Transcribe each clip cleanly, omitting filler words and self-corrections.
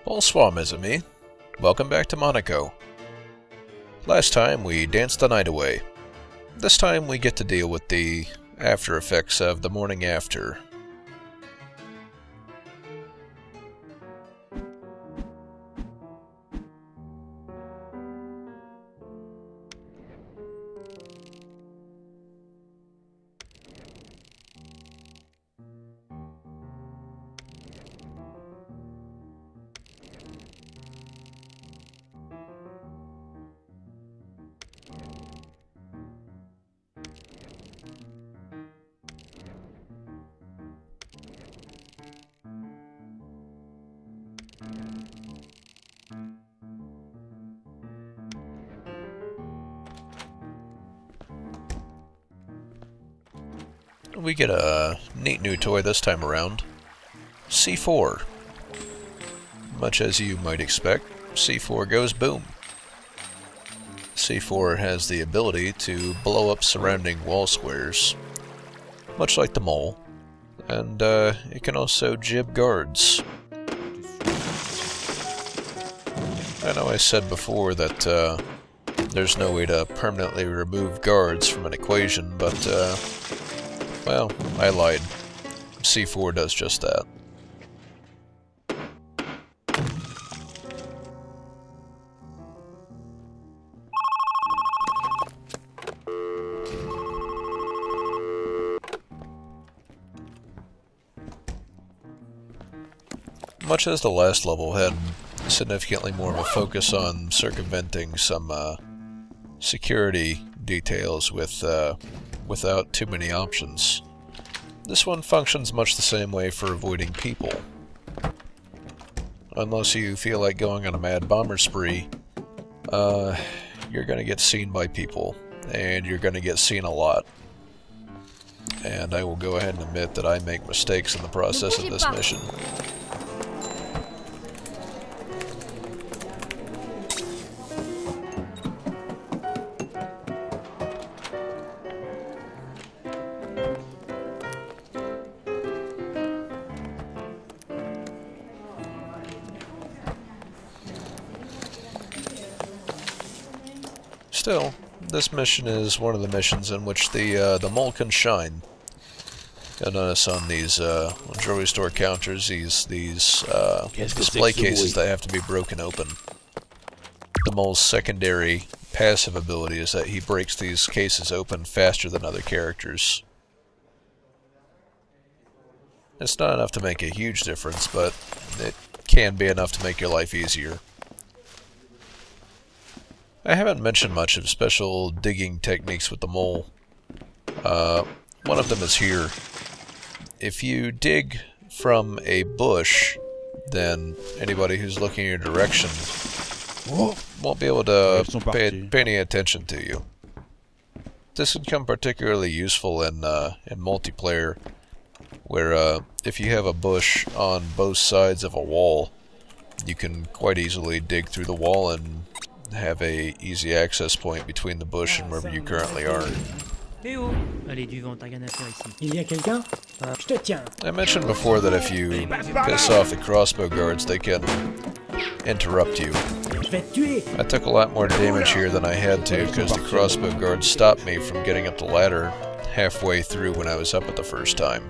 Bonsoir, mes amis. Welcome back to Monaco. Last time we danced the night away. This time we get to deal with the after effects of the morning after. We get a neat new toy this time around. C4. Much as you might expect, C4 goes boom. C4 has the ability to blow up surrounding wall squares, much like the mole, and it can also jib guards. I know I said before that there's no way to permanently remove guards from an equation, but well, I lied. C4 does just that. Much as the last level had significantly more of a focus on circumventing some security details without too many options, this one functions much the same way for avoiding people. Unless you feel like going on a mad bomber spree, you're going to get seen by people, and you're going to get seen a lot. And I will go ahead and admit that I make mistakes in the process of this mission. Still, this mission is one of the missions in which the mole can shine. You'll notice on these jewelry store counters, these display cases that have to be broken open. The mole's secondary passive ability is that he breaks these cases open faster than other characters. It's not enough to make a huge difference, but it can be enough to make your life easier. I haven't mentioned much of special digging techniques with the mole. One of them is here. If you dig from a bush, then anybody who's looking in your direction won't be able to pay any attention to you. This would come particularly useful in multiplayer, where if you have a bush on both sides of a wall, you can quite easily dig through the wall and have a easy access point between the bush and wherever you currently are. I mentioned before that if you piss off the crossbow guards, they can interrupt you. I took a lot more damage here than I had to because the crossbow guards stopped me from getting up the ladder halfway through when I was up it the first time.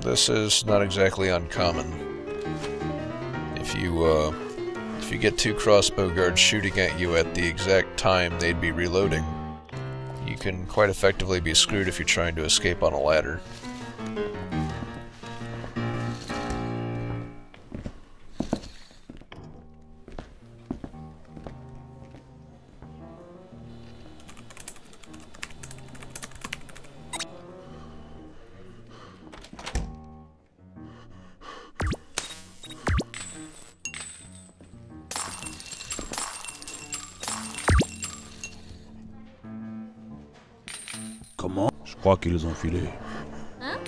This is not exactly uncommon. If you get two crossbow guards shooting at you at the exact time they'd be reloading, you can quite effectively be screwed if you're trying to escape on a ladder. Comment? Je crois qu'ils les ont filés. Hein?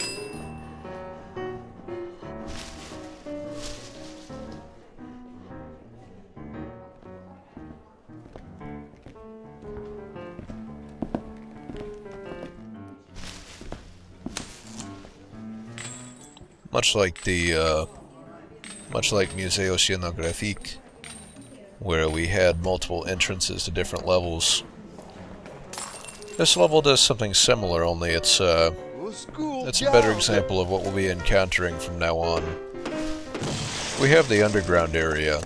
Much like the much like Musée Oceanographique, where we had multiple entrances to different levels. This level does something similar, only it's a better example of what we'll be encountering from now on. We have the underground area,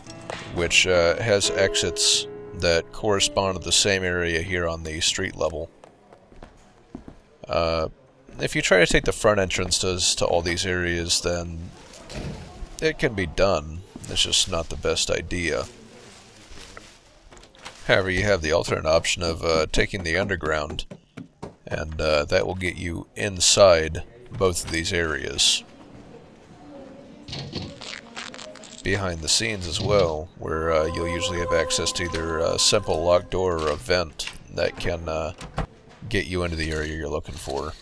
which has exits that correspond to the same area here on the street level. If you try to take the front entrances to all these areas, then it can be done. It's just not the best idea. However, you have the alternate option of taking the underground, and that will get you inside both of these areas. Behind the scenes as well, where you'll usually have access to either a simple locked door or a vent that can get you into the area you're looking for.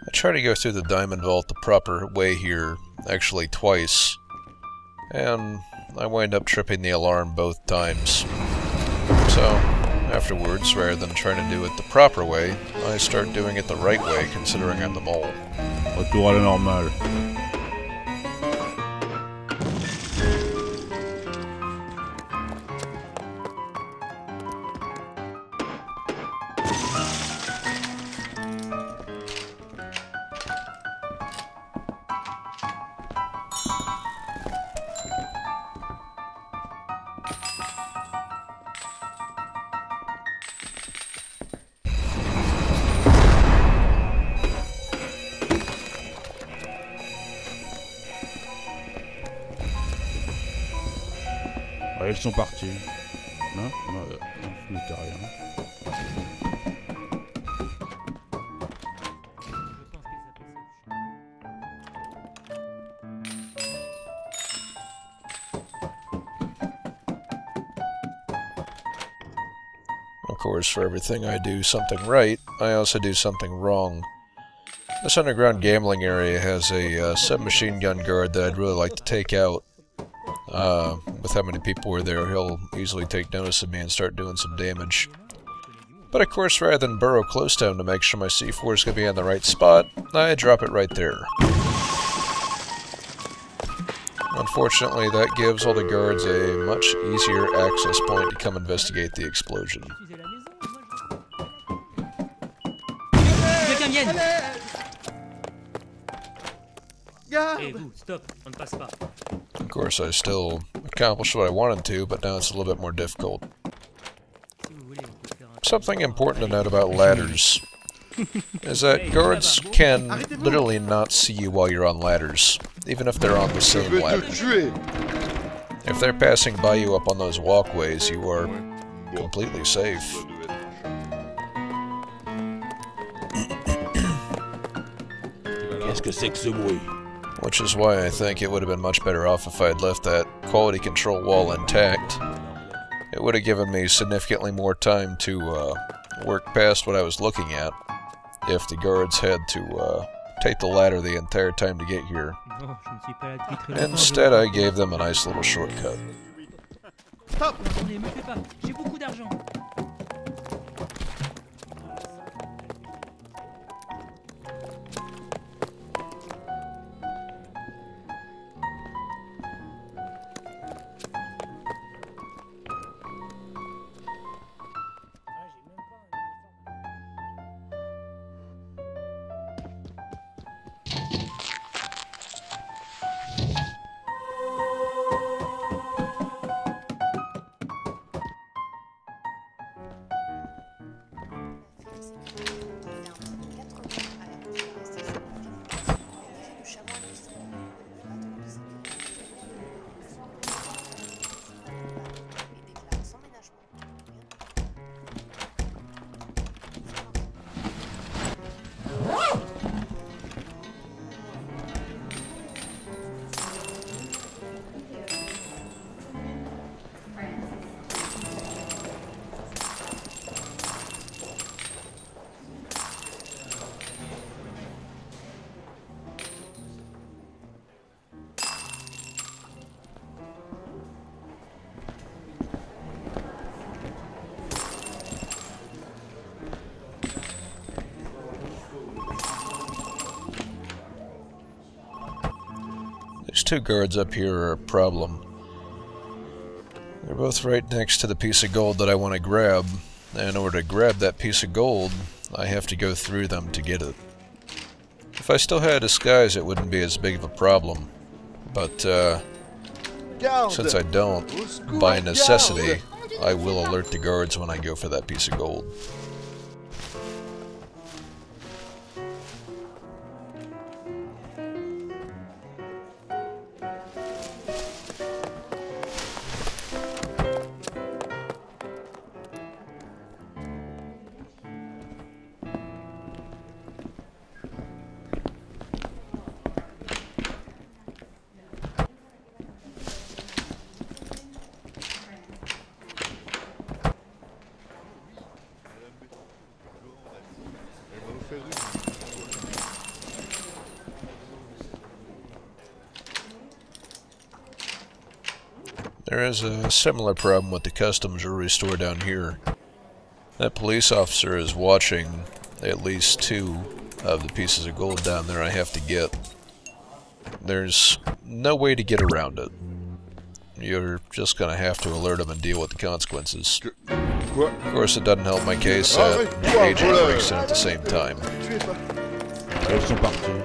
I try to go through the Diamond Vault the proper way here, actually twice, and I wind up tripping the alarm both times. So, afterwards, rather than trying to do it the proper way, I start doing it the right way, considering I'm the mole. Retour à la normale. Ouais, elles sont parties. Non, non, je n'étais rien. Of course, for everything I do something right, I also do something wrong. This underground gambling area has a submachine gun guard that I'd really like to take out. With how many people were there, he'll easily take notice of me and start doing some damage. But of course, rather than burrow close to him to make sure my C4 is going to be in the right spot, I drop it right there. Unfortunately, that gives all the guards a much easier access point to come investigate the explosion. Of course, I still accomplished what I wanted to, but now it's a little bit more difficult. Something important to note about ladders is that guards can literally not see you while you're on ladders, even if they're on the same ladder. If they're passing by you up on those walkways, you are completely safe. Qu'est-ce que c'est que ce bruit? Which is why I think it would have been much better off if I had left that quality control wall intact. It would have given me significantly more time to work past what I was looking at, if the guards had to take the ladder the entire time to get here. Instead, I gave them a nice little shortcut. These two guards up here are a problem. They're both right next to the piece of gold that I want to grab. And in order to grab that piece of gold, I have to go through them to get it. If I still had a disguise, it wouldn't be as big of a problem. But since I don't, by necessity, I will alert the guards when I go for that piece of gold. There is a similar problem with the customs jewelry store down here. That police officer is watching at least 2 of the pieces of gold down there I have to get. There's no way to get around it. You're just gonna have to alert him and deal with the consequences. Of course, it doesn't help my case that the agent breaks in at the same time. Ils sont partis.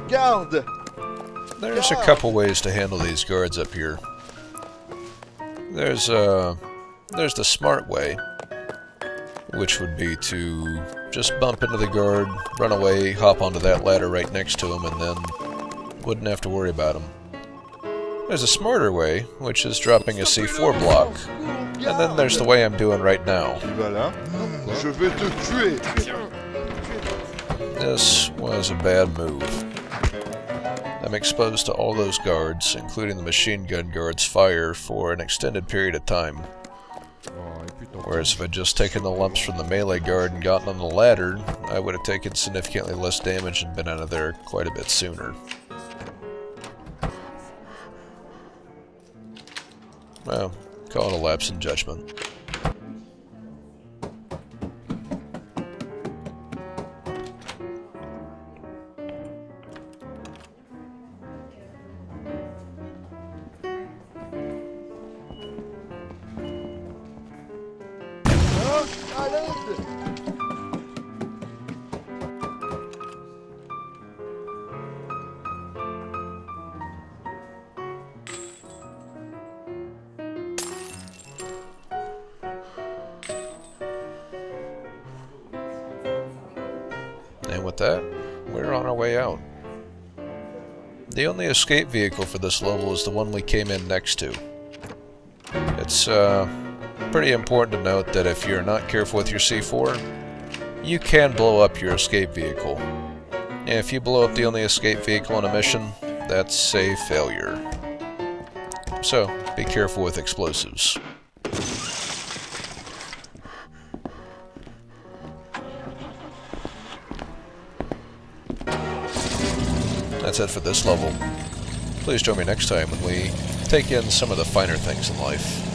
Garde! There's a couple ways to handle these guards up here. There's the smart way, which would be to just bump into the guard, run away, hop onto that ladder right next to him, and then wouldn't have to worry about him. There's a smarter way, which is dropping a C4 block, and then there's the way I'm doing right now. This was a bad move. I'm exposed to all those guards, including the machine gun guards' fire, for an extended period of time. Whereas if I'd just taken the lumps from the melee guard and gotten on the ladder, I would have taken significantly less damage and been out of there quite a bit sooner. Well, call it a lapse in judgment. À l'aide! And with that, we're on our way out. The only escape vehicle for this level is the one we came in next to. It's pretty important to note that if you're not careful with your C4, you can blow up your escape vehicle. And if you blow up the only escape vehicle in a mission, that's a failure. So, be careful with explosives. That's it for this level. Please join me next time when we take in some of the finer things in life.